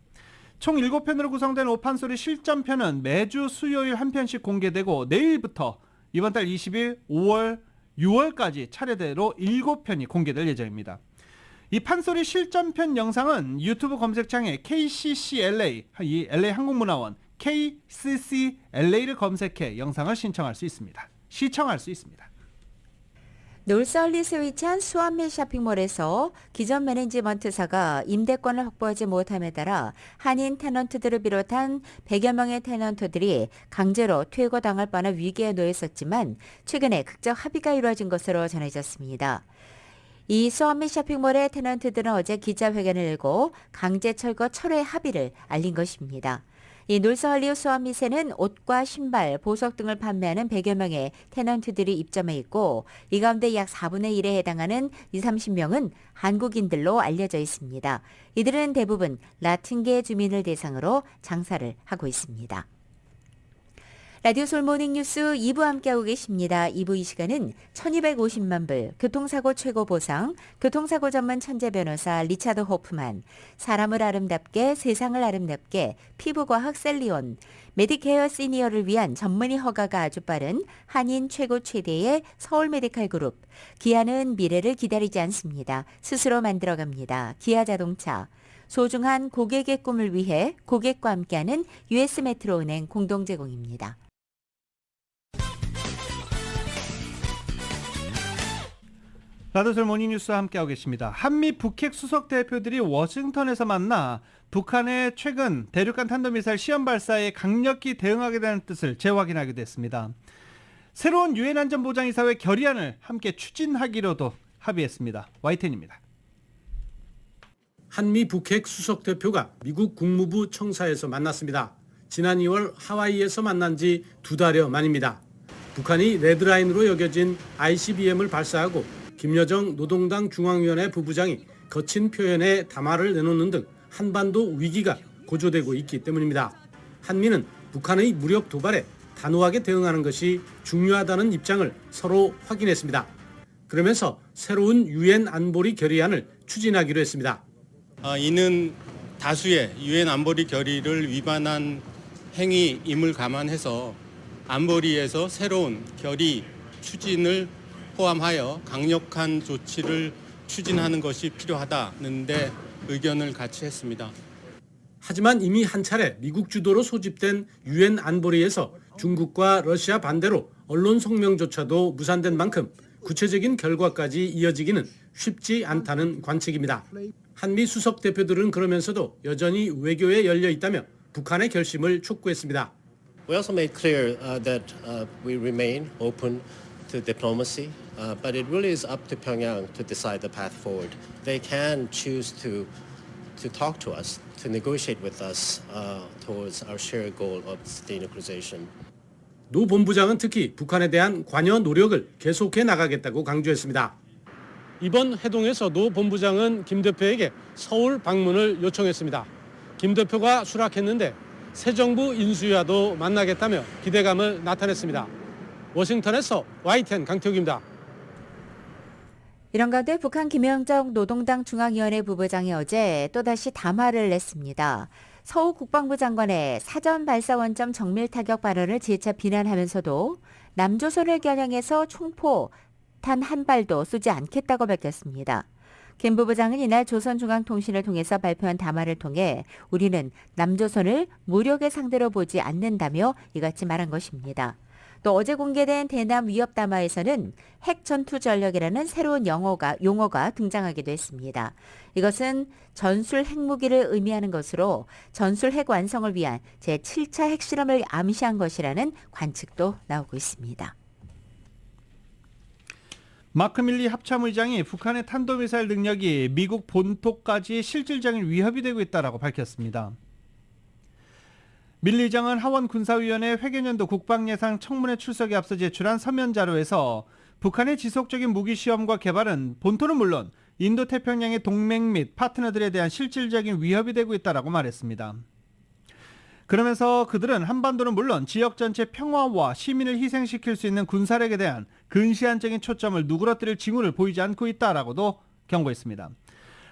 총 7편으로 구성된 5판소리 실전편은 매주 수요일 한 편씩 공개되고 내일부터 이번 달 20일, 5월, 6월까지 차례대로 7편이 공개될 예정입니다. 이 판소리 실전편 영상은 유튜브 검색창에 KCCLA, 이 LA 한국문화원 KCCLA를 검색해 영상을 시청할 수 있습니다. 놀서울리스에 위치한 수완밀 쇼핑몰에서 기존 매니지먼트사가 임대권을 확보하지 못함에 따라 한인 테넌트들을 비롯한 100여 명의 테넌트들이 강제로 퇴거당할 뻔한 위기에 놓였었지만 최근에 극적 합의가 이루어진 것으로 전해졌습니다. 이 수완밀 쇼핑몰의 테넌트들은 어제 기자회견을 열고 강제 철거 철회 합의를 알린 것입니다. 이 놀서울리 수완미세는 옷과 신발, 보석 등을 판매하는 100여 명의 테넌트들이 입점해 있고 이 가운데 약 4분의 1에 해당하는 20-30명은 한국인들로 알려져 있습니다. 이들은 대부분 라틴계 주민을 대상으로 장사를 하고 있습니다. 라디오 솔 모닝뉴스 2부 함께하고 계십니다. 2부 이 시간은 1250만 불, 교통사고 최고 보상, 교통사고 전문 천재 변호사 리차드 호프만, 사람을 아름답게 세상을 아름답게 피부과학 셀리온, 메디케어 시니어를 위한 전문의 허가가 아주 빠른 한인 최고 최대의 서울 메디칼 그룹, 기아는 미래를 기다리지 않습니다. 스스로 만들어갑니다. 기아자동차, 소중한 고객의 꿈을 위해 고객과 함께하는 US 메트로은행 공동 제공입니다. 라디오솔 모닝뉴스와 함께하고 계십니다. 한미 북핵 수석 대표들이 워싱턴에서 만나 북한의 최근 대륙간 탄도미사일 시험 발사에 강력히 대응하게 되는 뜻을 재확인하기도 했습니다. 새로운 유엔 안전보장이사회 결의안을 함께 추진하기로도 합의했습니다. YTN입니다. 한미 북핵 수석 대표가 미국 국무부 청사에서 만났습니다. 지난 2월 하와이에서 만난 지 2달여 만입니다. 북한이 레드라인으로 여겨진 ICBM을 발사하고 김여정 노동당 중앙위원회 부부장이 거친 표현에 담화를 내놓는 등 한반도 위기가 고조되고 있기 때문입니다. 한미는 북한의 무력 도발에 단호하게 대응하는 것이 중요하다는 입장을 서로 확인했습니다. 그러면서 새로운 유엔 안보리 결의안을 추진하기로 했습니다. 이는 다수의 유엔 안보리 결의를 위반한 행위임을 감안해서 안보리에서 새로운 결의 추진을 포함하여 강력한 조치를 추진하는 것이 필요하다는 데 의견을 같이 했습니다. 하지만 이미 한 차례 미국 주도로 소집된 유엔 안보리에서 중국과 러시아 반대로 언론 성명조차도 무산된 만큼 구체적인 결과까지 이어지기는 쉽지 않다는 관측입니다. 한미 수석 대표들은 그러면서도 여전히 외교에 열려 있다며 북한의 결심을 촉구했습니다. We also made clear that we remain open to diplomacy, but it really is up to Pyongyang to decide the path forward. They can choose to talk to us, to negotiate with us towards our shared goal of denuclearization. 노 본부장은 특히 북한에 대한 관여 노력을 계속해 나가겠다고 강조했습니다. 이번 회동에서 노 본부장은 김 대표에게 서울 방문을 요청했습니다. 김 대표가 수락했는데 새 정부 인수위와도 만나겠다며 기대감을 나타냈습니다. 워싱턴에서 YTN 강태욱입니다. 이런 가운데 북한 김영정 노동당 중앙위원회 부부장이 어제 또다시 담화를 냈습니다. 서우 국방부 장관의 사전 발사 원점 정밀 타격 발언을 재차 비난하면서도 남조선을 겨냥해서 총포 단 한 발도 쏘지 않겠다고 밝혔습니다. 김 부부장은 이날 조선중앙통신을 통해서 발표한 담화를 통해 우리는 남조선을 무력의 상대로 보지 않는다며 이같이 말한 것입니다. 또 어제 공개된 대남 위협 담화에서는 핵 전투 전력이라는 새로운 용어가 등장하기도 했습니다. 이것은 전술 핵무기를 의미하는 것으로 전술 핵 완성을 위한 제7차 핵실험을 암시한 것이라는 관측도 나오고 있습니다. 마크 밀리 합참의장이 북한의 탄도미사일 능력이 미국 본토까지 실질적인 위협이 되고 있다고 밝혔습니다. 밀리 의장은 하원 군사위원회 회계년도 국방예산 청문회 출석에 앞서 제출한 서면 자료에서 북한의 지속적인 무기 시험과 개발은 본토는 물론 인도태평양의 동맹 및 파트너들에 대한 실질적인 위협이 되고 있다고 말했습니다. 그러면서 그들은 한반도는 물론 지역 전체 평화와 시민을 희생시킬 수 있는 군사력에 대한 근시안적인 초점을 누그러뜨릴 징후를 보이지 않고 있다라고도 경고했습니다.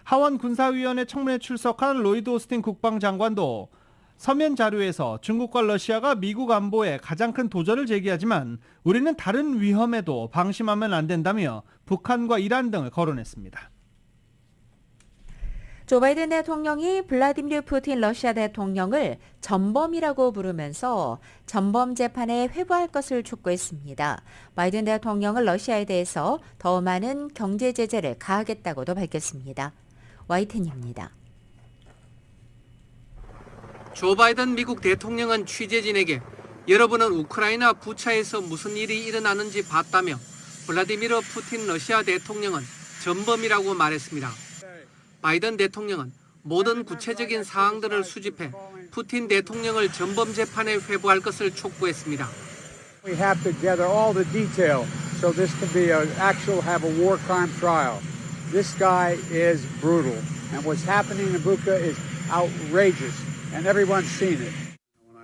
하원 군사위원회 청문회 출석한 로이드 오스틴 국방장관도 서면 자료에서 중국과 러시아가 미국 안보에 가장 큰 도전을 제기하지만 우리는 다른 위험에도 방심하면 안 된다며 북한과 이란 등을 거론했습니다. 조 바이든 대통령이 블라디미르 푸틴 러시아 대통령을 전범이라고 부르면서 전범 재판에 회부할 것을 촉구했습니다. 바이든 대통령은 러시아에 대해서 더 많은 경제 제재를 가하겠다고도 밝혔습니다. YTN입니다. 조 바이든 미국 대통령은 취재진에게 여러분은 우크라이나 부차에서 무슨 일이 일어나는지 봤다며 블라디미르 푸틴 러시아 대통령은 전범이라고 말했습니다. 바이든 대통령은 모든 구체적인 사항들을 수집해 푸틴 대통령을 전범 재판에 회부할 것을 촉구했습니다. We have to gather all the detail so this can be have a war crime trial. This guy is brutal and what's happening in Bucha is outrageous and everyone's seen it.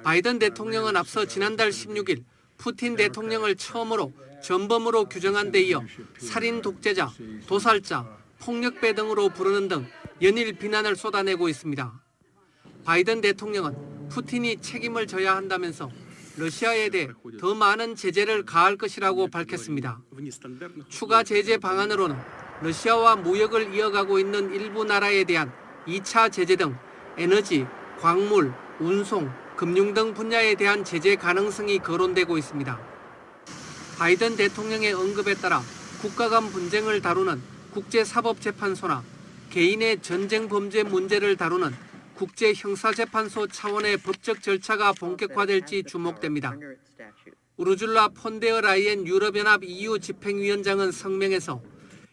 바이든 대통령은 앞서 지난달 16일 푸틴 대통령을 처음으로 전범으로 규정한 데 이어 살인 독재자, 도살자, 폭력배 등으로 부르는 등 연일 비난을 쏟아내고 있습니다. 바이든 대통령은 푸틴이 책임을 져야 한다면서 러시아에 대해 더 많은 제재를 가할 것이라고 밝혔습니다. 추가 제재 방안으로는 러시아와 무역을 이어가고 있는 일부 나라에 대한 2차 제재 등 에너지, 광물, 운송, 금융 등 분야에 대한 제재 가능성이 거론되고 있습니다. 바이든 대통령의 언급에 따라 국가 간 분쟁을 다루는 국제사법재판소나 개인의 전쟁 범죄 문제를 다루는 국제형사재판소 차원의 법적 절차가 본격화될지 주목됩니다. 우르줄라 폰데어 라이엔 유럽연합 EU 집행위원장은 성명에서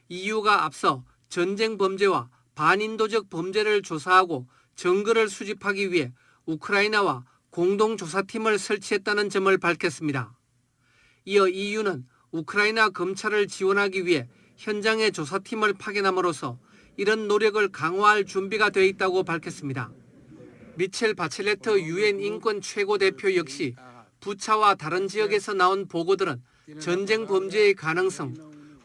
EU가 앞서 전쟁 범죄와 반인도적 범죄를 조사하고 증거를 수집하기 위해 우크라이나와 공동조사팀을 설치했다는 점을 밝혔습니다. 이어 EU는 우크라이나 검찰을 지원하기 위해 현장에 조사팀을 파견함으로써 이런 노력을 강화할 준비가 돼 있다고 밝혔습니다. 미첼 바첼레트 유엔 인권 최고대표 역시 부차와 다른 지역에서 나온 보고들은 전쟁 범죄의 가능성,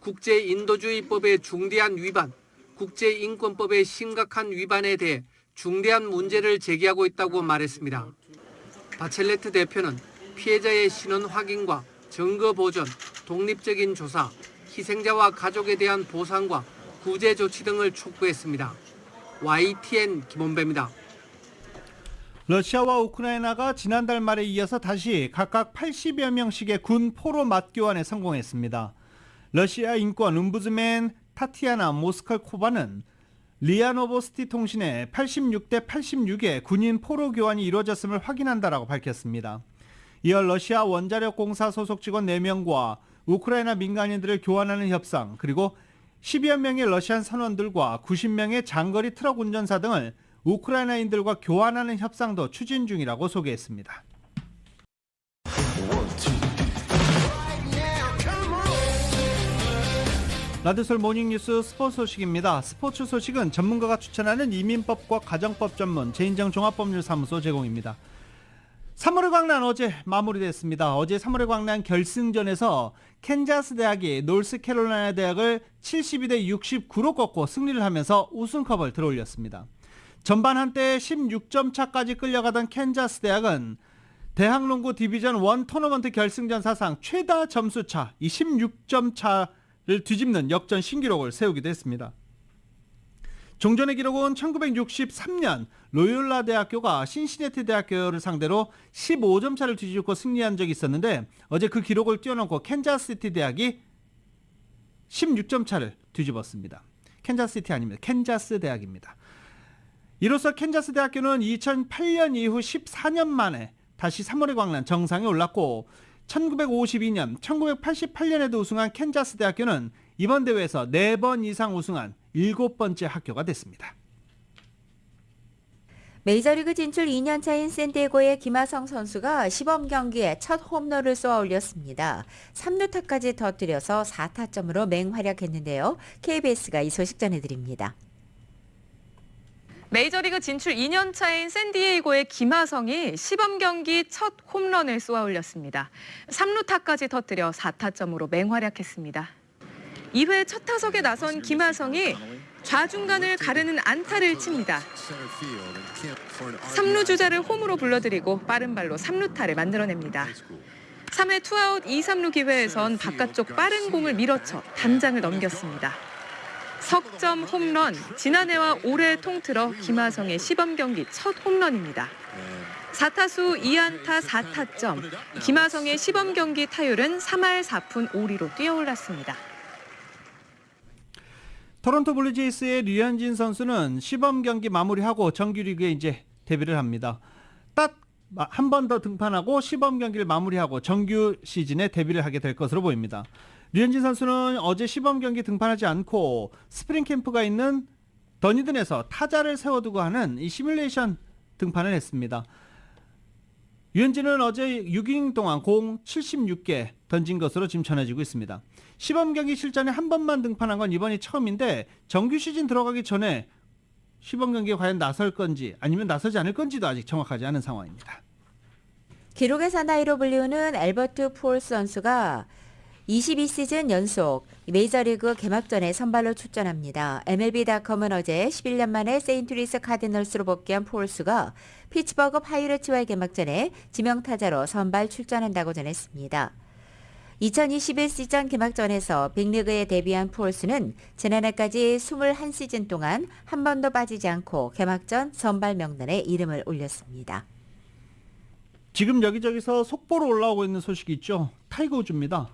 국제인도주의법의 중대한 위반, 국제인권법의 심각한 위반에 대해 중대한 문제를 제기하고 있다고 말했습니다. 바첼레트 대표는 피해자의 신원 확인과 증거 보존, 독립적인 조사, 희생자와 가족에 대한 보상과 구제 조치 등을 촉구했습니다. YTN 김원배입니다. 러시아와 우크라이나가 지난달 말에 이어서 다시 각각 80여 명씩의 군 포로 맞교환에 성공했습니다. 러시아 인권 옴부즈맨 타티아나 모스칼코바는 리아 노보스티 통신에 86대 86의 군인 포로 교환이 이루어졌음을 확인한다라고 밝혔습니다. 이어 러시아 원자력 공사 소속 직원 4명과 우크라이나 민간인들을 교환하는 협상, 그리고 10여 명의 러시안 선원들과 90명의 장거리 트럭 운전사 등을 우크라이나인들과 교환하는 협상도 추진 중이라고 소개했습니다. 라디오솔 모닝뉴스 스포츠 소식입니다. 스포츠 소식은 전문가가 추천하는 이민법과 가정법 전문 재인정 종합법률사무소 제공입니다. 3월의 광란 어제 마무리됐습니다. 어제 3월의 광란 결승전에서 캔자스 대학이 노스캐롤라이나 대학을 72대 69로 꺾고 승리를 하면서 우승컵을 들어올렸습니다. 전반 한때 16점 차까지 끌려가던 캔자스 대학은 대학농구 디비전 1 토너먼트 결승전 사상 최다 점수차 26점 차를 뒤집는 역전 신기록을 세우기도 했습니다. 종전의 기록은 1963년 로욜라 대학교가 신시내티 대학교를 상대로 15점 차를 뒤집고 승리한 적이 있었는데 어제 그 기록을 뛰어넘고 캔자스시티 대학이 16점 차를 뒤집었습니다. 캔자스시티 아닙니다. 캔자스 대학입니다. 이로써 캔자스 대학교는 2008년 이후 14년 만에 다시 3월의 광란 정상에 올랐고 1952년, 1988년에도 우승한 캔자스 대학교는 이번 대회에서 4번 이상 우승한 7번째 학교가 됐습니다. 메이저리그 진출 2년차인 샌디에고의 김하성 선수가 시범 경기에 첫 홈런을 쏘아 올렸습니다. 3루타까지 터뜨려서 4타점으로 맹활약했는데요. KBS가 이 소식 전해드립니다. 메이저리그 진출 2년차인 샌디에이고의 김하성이 시범 경기 첫 홈런을 쏘아 올렸습니다. 3루타까지 터뜨려 4타점으로 맹활약했습니다. 2회 첫 타석에 나선 김하성이 좌중간을 가르는 안타를 칩니다. 3루 주자를 홈으로 불러들이고 빠른 발로 3루타를 만들어냅니다. 3회 투아웃 2, 3루 기회에선 바깥쪽 빠른 공을 밀어쳐 담장을 넘겼습니다. 석점 홈런, 지난해와 올해 통틀어 김하성의 시범 경기 첫 홈런입니다. 4타수 2안타 4타점, 김하성의 시범 경기 타율은 3할 4푼 5리로 뛰어올랐습니다. 토론토 블루제이스의 류현진 선수는 시범 경기 마무리하고 정규리그에 이제 데뷔를 합니다. 딱 한 번 더 등판하고 시범 경기를 마무리하고 정규 시즌에 데뷔를 하게 될 것으로 보입니다. 류현진 선수는 어제 시범 경기 등판하지 않고 스프링 캠프가 있는 더니든에서 타자를 세워두고 하는 이 시뮬레이션 등판을 했습니다. 류현진은 어제 6이닝 동안 공 76개 던진 것으로 지금 전해지고 있습니다. 시범 경기 실전에 한 번만 등판한 건 이번이 처음인데 정규 시즌 들어가기 전에 시범 경기에 과연 나설 건지 아니면 나서지 않을 건지도 아직 정확하지 않은 상황입니다. 기록의 사나이로 불리우는 엘버트 푸올스 선수가 22시즌 연속 메이저리그 개막전에 선발로 출전합니다. MLB.com은 어제 11년 만에 세인트루이스 카디널스로 복귀한 푸올스가 피츠버그 파이러츠와의 개막전에 지명타자로 선발 출전한다고 전했습니다. 2021 시즌 개막전에서 빅리그에 데뷔한 푸올스는 지난해까지 21시즌 동안 한 번도 빠지지 않고 개막전 선발 명단에 이름을 올렸습니다. 지금 여기저기서 속보로 올라오고 있는 소식이 있죠. 타이거 우즈입니다.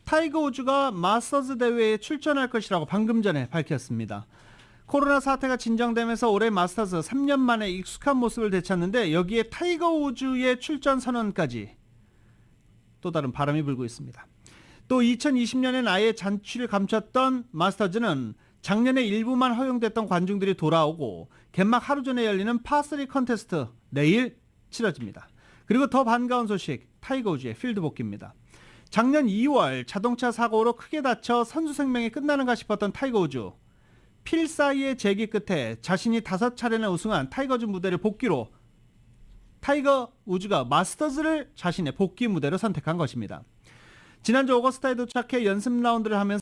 타이거 우즈가 마스터즈 대회에 출전할 것이라고 방금 전에 밝혔습니다. 코로나 사태가 진정되면서 올해 마스터즈 3년 만에 익숙한 모습을 되찾는데 여기에 타이거 우즈의 출전 선언까지 또 다른 바람이 불고 있습니다. 또 2020년엔 아예 잔취를 감췄던 마스터즈는 작년에 일부만 허용됐던 관중들이 돌아오고 개막 하루 전에 열리는 파3 컨테스트 내일 치러집니다. 그리고 더 반가운 소식, 타이거 우즈의 필드 복귀입니다. 작년 2월 자동차 사고로 크게 다쳐 선수 생명이 끝나는가 싶었던 타이거 우즈. 필사이의 재기 끝에 자신이 5차례나 우승한 타이거 우즈 무대를 복귀로 타이거 우즈가 마스터즈를 자신의 복귀 무대로 선택한 것입니다. 지난주 오거스타에 도착해 연습 라운드를 하면서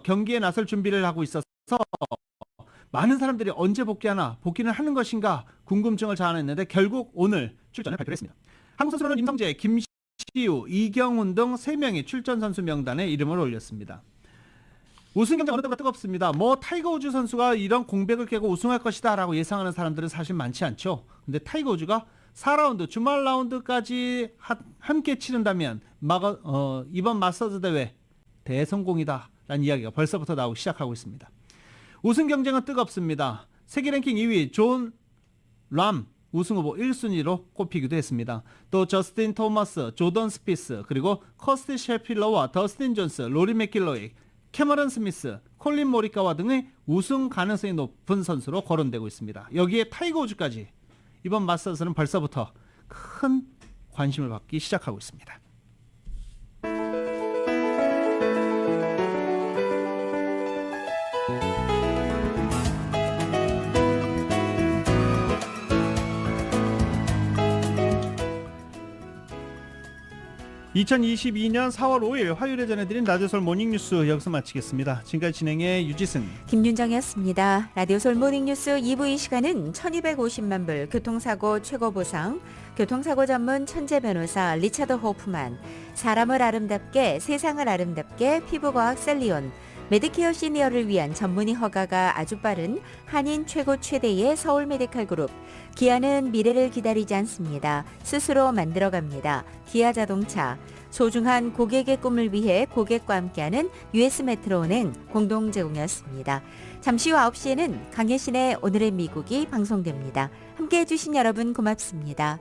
경기에 나설 준비를 하고 있어서 많은 사람들이 언제 복귀하나, 복귀는 하는 것인가 궁금증을 자아냈는데 결국 오늘 출전을 발표했습니다. 한국 선수로는 임성재, 김시우, 이경훈 등 3명이 출전 선수 명단에 이름을 올렸습니다. 우승 경쟁 어느 때보다 뜨겁습니다. 타이거 우즈 선수가 이런 공백을 깨고 우승할 것이다 라고 예상하는 사람들은 사실 많지 않죠. 근데 타이거 우즈가 4라운드, 주말 라운드까지 함께 치른다면 이번 마스터즈 대회 대성공이다 라는 이야기가 벌써부터 나오기 시작하고 있습니다. 우승 경쟁은 뜨겁습니다. 세계 랭킹 2위 존 람 우승 후보 1순위로 꼽히기도 했습니다. 또 저스틴 토머스, 조던 스피스, 그리고 커스티 셰필러와 더스틴 존스, 로리 맥길로이, 캐머런 스미스, 콜린 모리카와 등의 우승 가능성이 높은 선수로 거론되고 있습니다. 여기에 타이거 우즈까지 이번 마스터스는 벌써부터 큰 관심을 받기 시작하고 있습니다. (2022년 4월 5일) 화요일에 전해드린 라디오솔 모닝뉴스 여기서 마치겠습니다. 지금까지 진행의 유지승, 김윤정이었습니다. 라디오솔 모닝뉴스 2부 이 시간은 1250만 불 교통사고 최고보상, 교통사고 전문 천재 변호사 리차드 호프만, 사람을 아름답게 세상을 아름답게 피부과학 셀리온, 메디케어 시니어를 위한 전문의 허가가 아주 빠른 한인 최고 최대의 서울 메디칼 그룹, 기아는 미래를 기다리지 않습니다. 스스로 만들어갑니다. 기아 자동차, 소중한 고객의 꿈을 위해 고객과 함께하는 US 메트로은행 공동 제공이었습니다. 잠시 후 9시에는 강혜신의 오늘의 미국이 방송됩니다. 함께해 주신 여러분 고맙습니다.